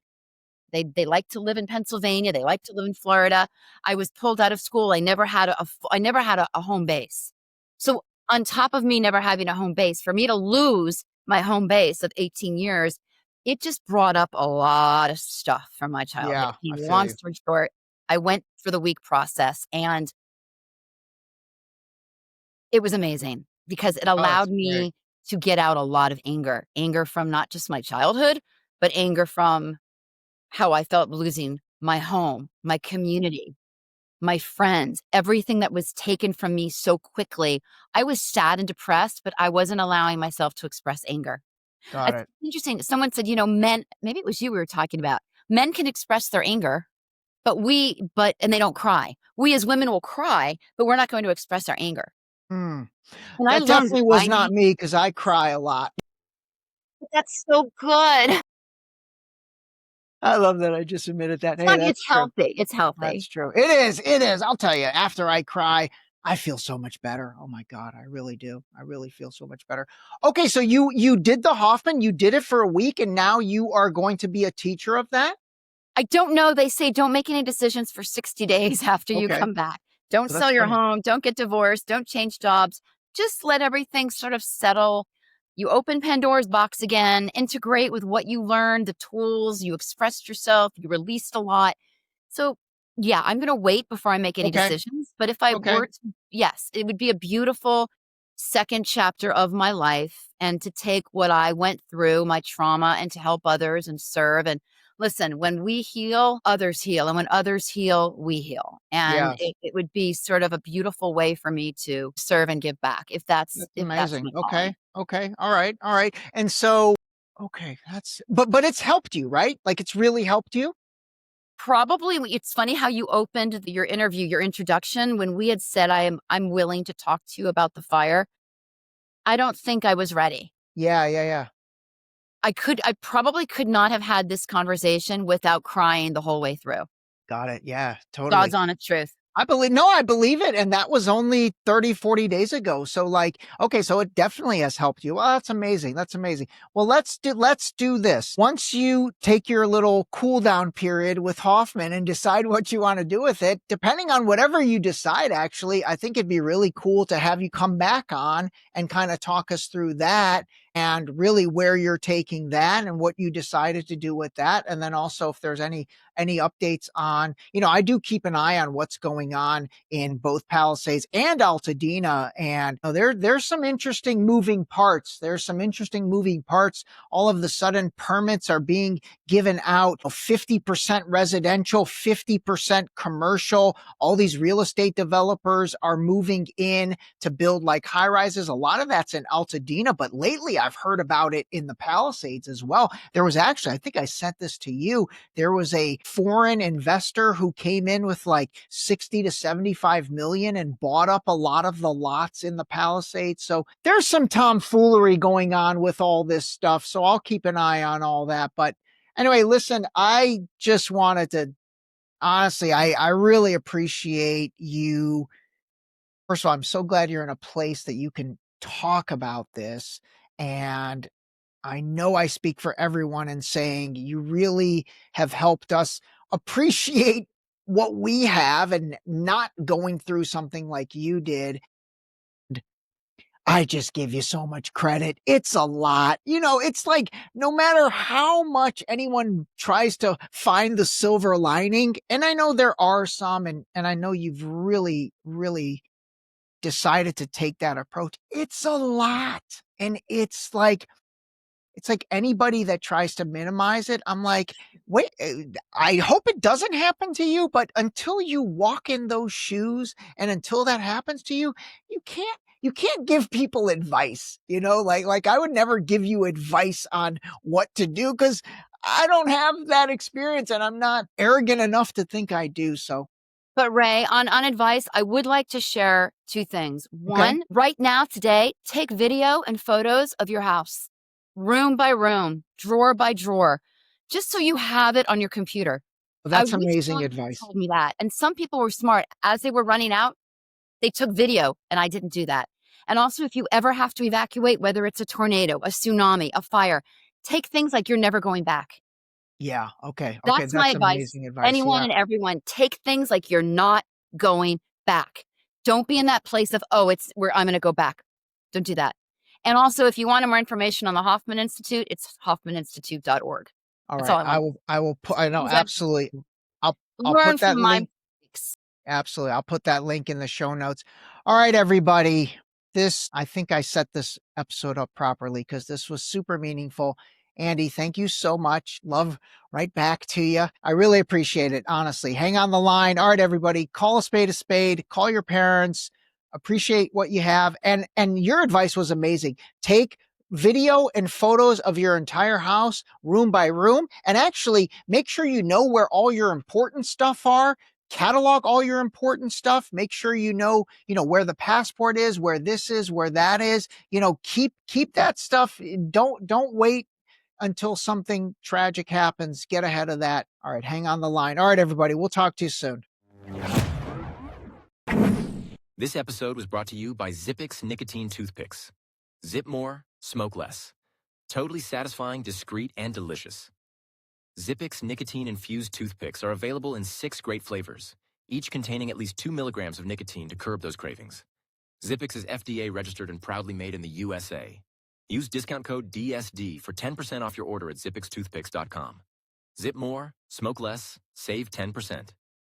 They like to live in Pennsylvania. They like to live in Florida. I was pulled out of school. I never had a home base. So on top of me never having a home base, for me to lose my home base of 18 years, it just brought up a lot of stuff from my childhood. Yeah, I feel Long you. story short, I went for the week process, and it was amazing because it allowed me to get out a lot of anger from not just my childhood, but anger from how I felt losing my home, my community, my friends, everything that was taken from me so quickly. I was sad and depressed, but I wasn't allowing myself to express anger. Got It's it. interesting. Someone said, men, maybe it was you we were talking about, men can express their anger, and they don't cry. We as women will cry, but we're not going to express our anger. Hmm. And I That learned definitely was not me because I cry a lot. that's so good. I love that I just admitted that. Hey, It's that's true. healthy. It's healthy. That's true. It is. It is. I'll tell you, after I cry, I feel so much better. Oh my God, I really do. I really feel so much better. Okay, so you did the Hoffman, you did it for a week, and now you are going to be a teacher of that? I don't know. They say don't make any decisions for 60 days after you Okay. come back. Don't So that's sell your funny. home. Don't get divorced. Don't change jobs. Just let everything sort of settle. You open Pandora's box again, integrate with what you learned, the tools, you expressed yourself, you released a lot. So, yeah, I'm going to wait before I make any Okay. decisions. But if I Okay. were to, yes, it would be a beautiful second chapter of my life, and to take what I went through, my trauma, and to help others and serve. And listen, when we heal, others heal. And when others heal, we heal. And Yes. it would be sort of a beautiful way for me to serve and give back if that's That's my amazing. calling. Okay. All right. And so, okay, but it's helped you, right? Like it's really helped you? Probably, it's funny how you opened your interview, your introduction, when we had said I'm willing to talk to you about the fire. I don't think I was ready. Yeah. I probably could not have had this conversation without crying the whole way through. Got it. Yeah, totally. God's honest truth. I believe it. And that was only 30, 40 days ago. So like, okay, so it definitely has helped you. Well, that's amazing. That's amazing. Well, let's do this. Once you take your little cool down period with Hoffman and decide what you want to do with it, depending on whatever you decide, actually, I think it'd be really cool to have you come back on and kind of talk us through that and really where you're taking that and what you decided to do with that. And then also if there's any updates on, I do keep an eye on what's going on in both Palisades and Altadena. And there's some interesting moving parts. All of the sudden permits are being given out 50% residential, 50% commercial. All these real estate developers are moving in to build like high rises. A lot of that's in Altadena, but lately I've heard about it in the Palisades as well. There was actually, I think I sent this to you. There was a foreign investor who came in with like 60 to 75 million and bought up a lot of the lots in the Palisades. So there's some tomfoolery going on with all this stuff. So I'll keep an eye on all that. But anyway, listen, I just wanted to, honestly, I really appreciate you. First of all, I'm so glad you're in a place that you can talk about this. And I know I speak for everyone in saying you really have helped us appreciate what we have and not going through something like you did. I just give you so much credit. It's a lot. It's like no matter how much anyone tries to find the silver lining, and I know there are some, and I know you've really, really decided to take that approach. It's a lot. And it's like anybody that tries to minimize it, I'm like, wait, I hope it doesn't happen to you, but until you walk in those shoes and until that happens to you, you can't give people advice, like I would never give you advice on what to do because I don't have that experience and I'm not arrogant enough to think I do. So, But Ray, on advice, I would like to share two things. okay. One, right now, today, take video and photos of your house, room by room, drawer by drawer, just so you have it on your computer. Well, that's I wish amazing someone advice. told me that. And some people were smart. As they were running out, they took video, and I didn't do that. And also, if you ever have to evacuate, whether it's a tornado, a tsunami, a fire, take things like you're never going back. Yeah. Okay. That's my That's advice. amazing advice. Anyone Yeah. and everyone, take things like you're not going back. Don't be in that place of, oh, it's where I'm going to go back. Don't do that. And also, if you want more information on the Hoffman Institute, it's hoffmaninstitute.org. All That's right. all I want. I will put, I know, Things I've absolutely. I'll learned put that from my link. mistakes. Absolutely. I'll put that link in the show notes. All right, everybody. I think I set this episode up properly because this was super meaningful. Andi, thank you so much. Love right back to you. I really appreciate it. Honestly, hang on the line. All right, everybody, call a spade, call your parents, appreciate what you have. And your advice was amazing. Take video and photos of your entire house, room by room, and actually make sure you know where all your important stuff are. Catalog all your important stuff. Make sure you know where the passport is, where this is, where that is. Keep that stuff. Don't wait until something tragic happens. Get ahead of that. All right, hang on the line. All right, everybody, we'll talk to you soon. This episode was brought to you by Zippix nicotine toothpicks. Zip more, smoke less. Totally satisfying, discreet, and delicious. Zippix nicotine-infused toothpicks are available in 6 great flavors, each containing at least 2 milligrams of nicotine to curb those cravings. Zippix is FDA registered and proudly made in the USA. Use discount code DSD for 10% off your order at zippixtoothpicks.com. Zip more, smoke less, save 10%.